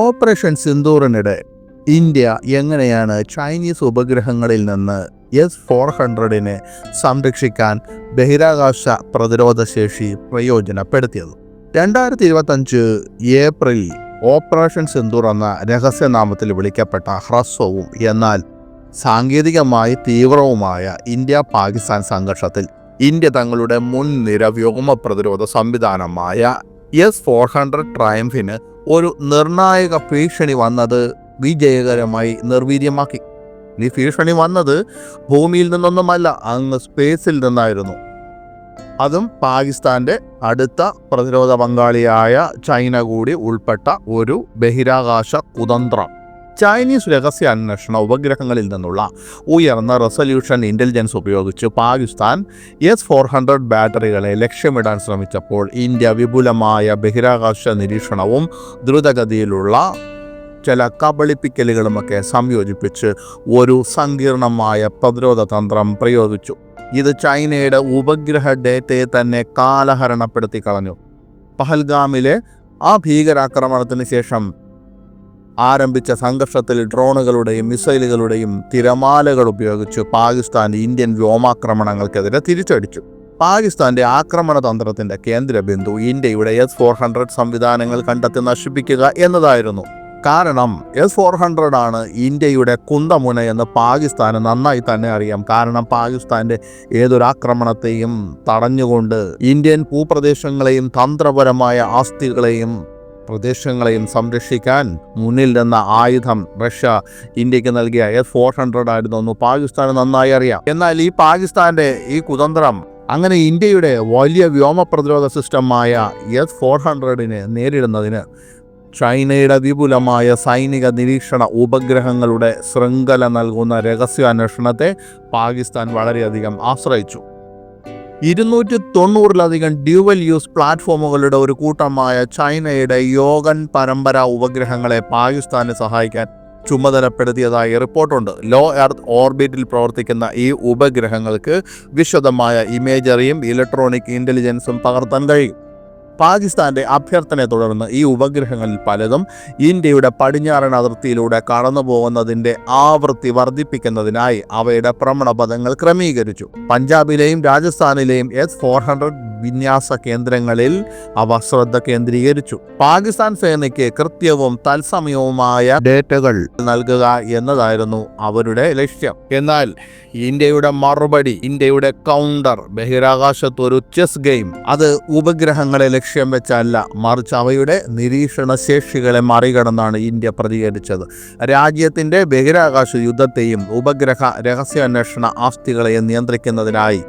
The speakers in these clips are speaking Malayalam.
ഓപ്പറേഷൻ സിന്ദൂറിനിടെ ഇന്ത്യ എങ്ങനെയാണ് ചൈനീസ് ഉപഗ്രഹങ്ങളിൽ നിന്ന് S-400 സംരക്ഷിക്കാൻ ബഹിരാകാശ പ്രതിരോധ ശേഷി പ്രയോജനപ്പെടുത്തിയത്? 2025 ഏപ്രിൽ ഓപ്പറേഷൻ സിന്ദൂർ എന്ന രഹസ്യനാമത്തിൽ വിളിക്കപ്പെട്ട ഹ്രസ്വവും എന്നാൽ സാങ്കേതികമായി തീവ്രവുമായ ഇന്ത്യ പാകിസ്ഥാൻ സംഘർഷത്തിൽ ഇന്ത്യ തങ്ങളുടെ മുൻനിര വ്യോമ പ്രതിരോധ സംവിധാനമായ S-400 ട്രയംഫിന് ഒരു നിർണായക ഭീഷണി വന്നത് വിജയകരമായി നിർവീര്യമാക്കി. ഈ ഭീഷണി വന്നത് ഭൂമിയിൽ നിന്നൊന്നുമല്ല, അങ്ങ് സ്പേസിൽ നിന്നായിരുന്നു. അതും പാകിസ്ഥാന്റെ അടുത്ത പ്രതിരോധ പങ്കാളിയായ ചൈന കൂടി ഉൾപ്പെട്ട ഒരു ബഹിരാകാശ കുതന്ത്രം. ചൈനീസ് രഹസ്യാന്വേഷണ ഉപഗ്രഹങ്ങളിൽ നിന്നുള്ള ഉയർന്ന റെസല്യൂഷൻ ഇൻ്റലിജൻസ് ഉപയോഗിച്ച് പാകിസ്ഥാൻ S-400 ബാറ്ററികളെ ലക്ഷ്യമിടാൻ ശ്രമിച്ചപ്പോൾ ഇന്ത്യ വിപുലമായ ബഹിരാകാശ നിരീക്ഷണവും ദ്രുതഗതിയിലുള്ള ചില കബളിപ്പിക്കലുകളുമൊക്കെ സംയോജിപ്പിച്ച് ഒരു സങ്കീർണമായ പ്രതിരോധ തന്ത്രം പ്രയോഗിച്ചു. ഇത് ചൈനയുടെ ഉപഗ്രഹ ഡേറ്റയെ തന്നെ കാലഹരണപ്പെടുത്തി കളഞ്ഞു. പഹൽഗാമിലെ ആ ഭീകരാക്രമണത്തിന് ശേഷം ആരംഭിച്ച സംഘർഷത്തിൽ ഡ്രോണുകളുടെയും മിസൈലുകളുടെയും തിരമാലകൾ ഉപയോഗിച്ച് പാകിസ്ഥാൻ ഇന്ത്യൻ വ്യോമാക്രമണങ്ങൾക്കെതിരെ തിരിച്ചടിച്ചു. പാകിസ്ഥാന്റെ ആക്രമണ തന്ത്രത്തിന്റെ കേന്ദ്രബിന്ദു ഇന്ത്യയുടെ S-400 സംവിധാനങ്ങൾ കണ്ടെത്തി നശിപ്പിക്കുക എന്നതായിരുന്നു. കാരണം S-400 ആണ് ഇന്ത്യയുടെ കുന്തമുന എന്ന് പാകിസ്ഥാന് നന്നായി തന്നെ അറിയാം. കാരണം പാകിസ്ഥാന്റെ ഏതൊരാക്രമണത്തെയും തടഞ്ഞുകൊണ്ട് ഇന്ത്യൻ ഭൂപ്രദേശങ്ങളെയും തന്ത്രപരമായ ആസ്തികളെയും പ്രദേശങ്ങളെയും സംരക്ഷിക്കാൻ മുന്നിൽ നിന്ന ആയുധം റഷ്യ ഇന്ത്യക്ക് നൽകിയ S-400 ആയിരുന്നു പാകിസ്ഥാന് നന്നായി അറിയാം. എന്നാൽ ഈ പാകിസ്ഥാന്റെ ഈ കുതന്ത്രം അങ്ങനെ ഇന്ത്യയുടെ വലിയ വ്യോമ പ്രതിരോധ സിസ്റ്റമായ S-400 നേരിടുന്നതിന് ചൈനയുടെ വിപുലമായ സൈനിക നിരീക്ഷണ ഉപഗ്രഹങ്ങളുടെ ശൃംഖല നൽകുന്ന രഹസ്യാന്വേഷണത്തെ പാകിസ്ഥാൻ വളരെയധികം ആശ്രയിച്ചു. 290-ലധികം ഡ്യുവൽ യൂസ് പ്ലാറ്റ്ഫോമുകളുടെ ഒരു കൂട്ടമായ ചൈനയുടെ യോഗൻ പരമ്പര ഉപഗ്രഹങ്ങളെ പാകിസ്ഥാനെ സഹായിക്കാൻ ചുമതലപ്പെടുത്തിയതായി റിപ്പോർട്ടുണ്ട്. ലോ എർത്ത് ഓർബിറ്റിൽ പ്രവർത്തിക്കുന്ന ഈ ഉപഗ്രഹങ്ങൾക്ക് വിശദമായ ഇമേജറിയും ഇലക്ട്രോണിക് ഇൻ്റലിജൻസും പകർത്താൻ കഴിയും. പാകിസ്ഥാന്റെ അഭ്യർത്ഥനയെ തുടർന്ന് ഈ ഉപഗ്രഹങ്ങളിൽ പലതും ഇന്ത്യയുടെ പടിഞ്ഞാറൻ അതിർത്തിയിലൂടെ കടന്നു പോകുന്നതിൻ്റെ ആവൃത്തി വർദ്ധിപ്പിക്കുന്നതിനായി അവയുടെ ഭ്രമണപഥങ്ങൾ ക്രമീകരിച്ചു. പഞ്ചാബിലെയും രാജസ്ഥാനിലെയും S-400 വിന്യാസ കേന്ദ്രങ്ങളിൽ അവ ശ്രദ്ധ കേന്ദ്രീകരിച്ചു. പാകിസ്ഥാൻ സേനയ്ക്ക് കൃത്യവും തത്സമയവുമായ ഡേറ്റകൾ നൽകുക എന്നതായിരുന്നു അവരുടെ ലക്ഷ്യം. എന്നാൽ ഇന്ത്യയുടെ മറുപടി, ഇന്ത്യയുടെ കൗണ്ടർ ബഹിരാകാശത്ത് ഒരു ചെസ് ഗെയിം. അത് ഉപഗ്രഹങ്ങളെ ലക്ഷ്യം വെച്ചല്ല, മറിച്ച് അവയുടെ നിരീക്ഷണ ശേഷികളെ മറികടന്നാണ് ഇന്ത്യ പ്രതികരിച്ചത്. രാജ്യത്തിന്റെ ബഹിരാകാശ യുദ്ധത്തെയും ഉപഗ്രഹ രഹസ്യാന്വേഷണ ആസ്തികളെയും നിയന്ത്രിക്കുന്നതിനായി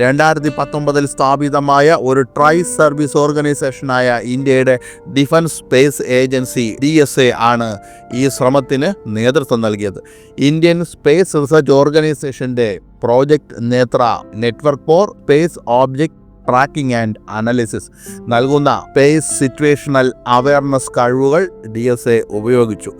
2019 സ്ഥാപിതമായ ഒരു ട്രൈ സർവീസ് ഓർഗനൈസേഷനായ ഇന്ത്യയുടെ ഡിഫൻസ് സ്പേസ് ഏജൻസി DSA ആണ് ഈ ശ്രമത്തിന് നേതൃത്വം നൽകിയത്. ഇന്ത്യൻ സ്പേസ് റിസർച്ച് ഓർഗനൈസേഷന്റെ പ്രോജക്റ്റ് നേത്ര network four space object tracking and analysis നൽകുന്ന സ്പേസ് സിറ്റുവേഷണൽ അവയർനെസ് കഴിവുകൾ DSA ഉപയോഗിച്ചു.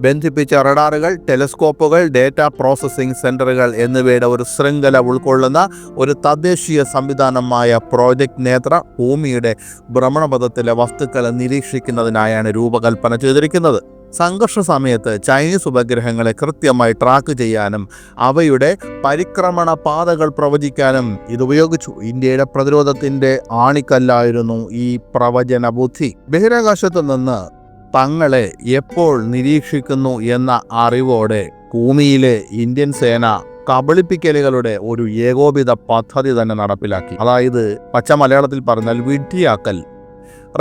ബന്ധിപ്പിച്ച റഡാറുകൾ, ടെലിസ്കോപ്പുകൾ, ഡേറ്റ പ്രോസസ്സിംഗ് സെന്ററുകൾ എന്നിവയുടെ ഒരു ശൃംഖല ഉൾക്കൊള്ളുന്ന ഒരു തദ്ദേശീയ സംവിധാനമായ പ്രോജക്റ്റ് നേത്ര ഭൂമിയുടെ ഭ്രമണപഥത്തിലെ വസ്തുക്കളെ നിരീക്ഷിക്കുന്നതിനായാണ് രൂപകൽപ്പന ചെയ്തിരിക്കുന്നത്. സംഘർഷ സമയത്ത് ചൈനീസ് ഉപഗ്രഹങ്ങളെ കൃത്യമായി ട്രാക്ക് ചെയ്യാനും അവയുടെ പരിക്രമണ പാതകൾ പ്രവചിക്കാനും ഇതുപയോഗിച്ചു. ഇന്ത്യയുടെ പ്രതിരോധത്തിന്റെ ആണിക്കല്ലായിരുന്നു ഈ പ്രവചന ബുദ്ധി. ബഹിരാകാശത്തു നിന്ന് തങ്ങളെ എപ്പോൾ നിരീക്ഷിക്കുന്നു എന്ന അറിവോടെ ഭൂമിയിലെ ഇന്ത്യൻ സേന കബളിപ്പിക്കലുകളുടെ ഒരു ഏകോപിത പദ്ധതി തന്നെ നടപ്പിലാക്കി. അതായത് പച്ച മലയാളത്തിൽ പറഞ്ഞാൽ വിഡ്ഢിയാക്കൽ.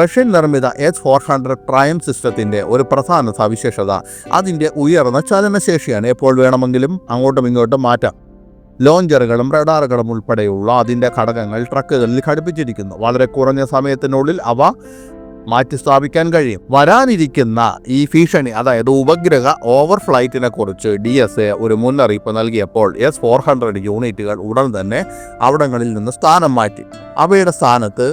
റഷ്യൻ നിർമ്മിത S-400 ട്രയം സിസ്റ്റത്തിന്റെ ഒരു പ്രധാന സവിശേഷത അതിൻ്റെ ഉയർന്ന ചലനശേഷിയാണ്. എപ്പോൾ വേണമെങ്കിലും അങ്ങോട്ടും ഇങ്ങോട്ടും മാറ്റാം. ലോഞ്ചറുകളും റഡാറുകളും ഉൾപ്പെടെയുള്ള അതിൻ്റെ ഘടകങ്ങൾ ട്രക്കുകളിൽ ഘടിപ്പിച്ചിരിക്കുന്നു. വളരെ കുറഞ്ഞ സമയത്തിനുള്ളിൽ അവ മാറ്റി സ്ഥാപിക്കാൻ കഴിയും. വരാനിരിക്കുന്ന ഈ ഭീഷണി, അതായത് ഉപഗ്രഹ ഓവർഫ്ലൈറ്റിനെ കുറിച്ച് DSA ഒരു മുന്നറിയിപ്പ് നൽകിയപ്പോൾ S-400 യൂണിറ്റുകൾ ഉടൻ തന്നെ അവിടങ്ങളിൽ നിന്ന് സ്ഥാനം മാറ്റി. അവയുടെ സ്ഥാനത്ത്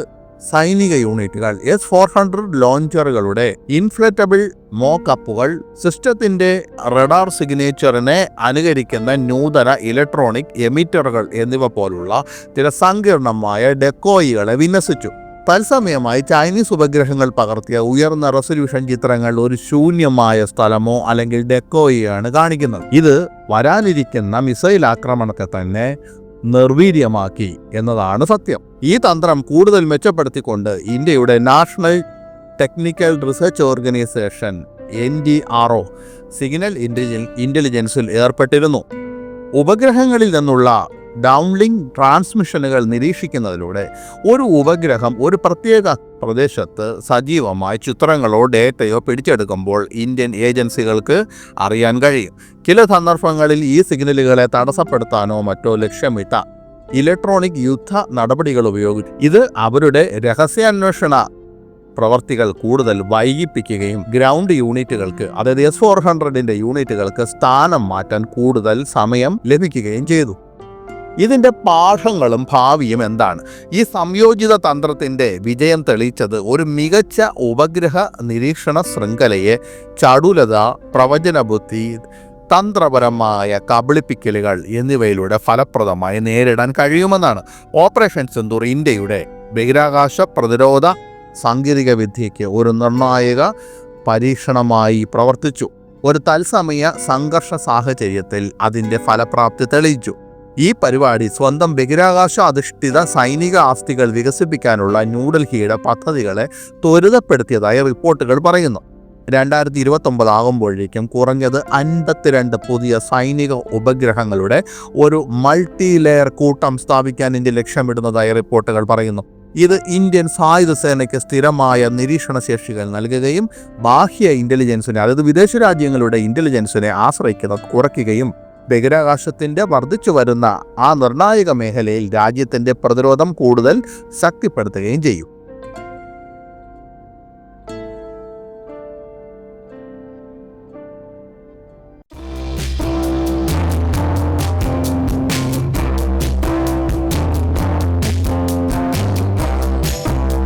സൈനിക യൂണിറ്റുകൾ S-400 ലോഞ്ചറുകളുടെ ഇൻഫ്ലേറ്റബിൾ മോക്കപ്പുകൾ, സിസ്റ്റത്തിന്റെ റഡാർ സിഗ്നേച്ചറിനെ അനുകരിക്കുന്ന നൂതന ഇലക്ട്രോണിക് എമിറ്ററുകൾ എന്നിവ പോലുള്ള ചില സങ്കീർണമായ ഡെക്കോയികളെ വിന്യസിച്ചു. തത്സമയമായി ചൈനീസ് ഉപഗ്രഹങ്ങൾ പകർത്തിയ ഉയർന്ന റെസൊല്യൂഷൻ ചിത്രങ്ങൾ ഒരു ശൂന്യമായ സ്ഥലമോ അല്ലെങ്കിൽ ഡെക്കോയെയാണ് കാണിക്കുന്നത്. ഇത് വരാനിരിക്കുന്ന മിസൈൽ ആക്രമണത്തെ തന്നെ നിർവീര്യമാക്കി എന്നതാണ് സത്യം. ഈ തന്ത്രം കൂടുതൽ മെച്ചപ്പെടുത്തിക്കൊണ്ട് ഇന്ത്യയുടെ national technical research organisation NTRO signal ഇൻ്റലിജൻസിൽ ഏർപ്പെട്ടിരുന്നു. ഉപഗ്രഹങ്ങളിൽ നിന്നുള്ള ഡൗൺലിങ്ക് ട്രാൻസ്മിഷനുകൾ നിരീക്ഷിക്കുന്നതിലൂടെ ഒരു ഉപഗ്രഹം ഒരു പ്രത്യേക പ്രദേശത്ത് സജീവമായി ചിത്രങ്ങളോ ഡേറ്റയോ പിടിച്ചെടുക്കുമ്പോൾ ഇന്ത്യൻ ഏജൻസികൾക്ക് അറിയാൻ കഴിയും. ചില സന്ദർഭങ്ങളിൽ ഈ സിഗ്നലുകളെ തടസ്സപ്പെടുത്താനോ മറ്റോ ലക്ഷ്യമിട്ട ഇലക്ട്രോണിക് യുദ്ധ നടപടികൾ ഉപയോഗിച്ചു. ഇത് അവരുടെ രഹസ്യാന്വേഷണ പ്രവർത്തികൾ കൂടുതൽ വൈകിപ്പിക്കുകയും ഗ്രൗണ്ട് യൂണിറ്റുകൾക്ക്, അതായത് S-400 യൂണിറ്റുകൾക്ക് സ്ഥാനം മാറ്റാൻ കൂടുതൽ സമയം ലഭിക്കുകയും ചെയ്തു. ഇതിൻ്റെ പാഠങ്ങളും ഭാവിയും എന്താണ്? ഈ സംയോജിത തന്ത്രത്തിൻ്റെ വിജയം തെളിയിച്ചത് ഒരു മികച്ച ഉപഗ്രഹ നിരീക്ഷണ ശൃംഖലയെ ചടുലത, പ്രവചനബുദ്ധി, തന്ത്രപരമായ കബളിപ്പിക്കലുകൾ എന്നിവയിലൂടെ ഫലപ്രദമായി നേരിടാൻ കഴിയുമെന്നാണ്. ഓപ്പറേഷൻ സിന്ദൂർ ഇന്ത്യയുടെ ബഹിരാകാശ പ്രതിരോധ സാങ്കേതിക വിദ്യയ്ക്ക് ഒരു നിർണായക പരീക്ഷണമായി പ്രവർത്തിച്ചു. ഒരു തത്സമയ സംഘർഷ സാഹചര്യത്തിൽ അതിൻ്റെ ഫലപ്രാപ്തി തെളിയിച്ചു. ഈ പരിപാടി സ്വന്തം ബഹിരാകാശ അധിഷ്ഠിത സൈനിക ആസ്തികൾ വികസിപ്പിക്കാനുള്ള ന്യൂഡൽഹിയുടെ പദ്ധതികളെ ത്വരിതപ്പെടുത്തിയതായി റിപ്പോർട്ടുകൾ പറയുന്നു. 2029 ആകുമ്പോഴേക്കും കുറഞ്ഞത് 52 പുതിയ സൈനിക ഉപഗ്രഹങ്ങളുടെ ഒരു മൾട്ടി ലെയർ കൂട്ടം സ്ഥാപിക്കാൻ ഇന്ത്യ ലക്ഷ്യമിടുന്നതായി റിപ്പോർട്ടുകൾ പറയുന്നു. ഇത് ഇന്ത്യൻ സായുധ സേനയ്ക്ക് സ്ഥിരമായ നിരീക്ഷണ ശേഷികൾ നൽകുകയും ബാഹ്യ ഇൻ്റലിജൻസിനെ, അതായത് വിദേശ രാജ്യങ്ങളുടെ ഇൻ്റലിജൻസിനെ ആശ്രയിക്കുന്നത് കുറയ്ക്കുകയും ബഹിരാകാശത്തിൻ്റെ വർദ്ധിച്ചു വരുന്ന ആ നിർണായക മേഖലയിൽ രാജ്യത്തിൻ്റെ പ്രതിരോധം കൂടുതൽ ശക്തിപ്പെടുത്തുകയും ചെയ്യും.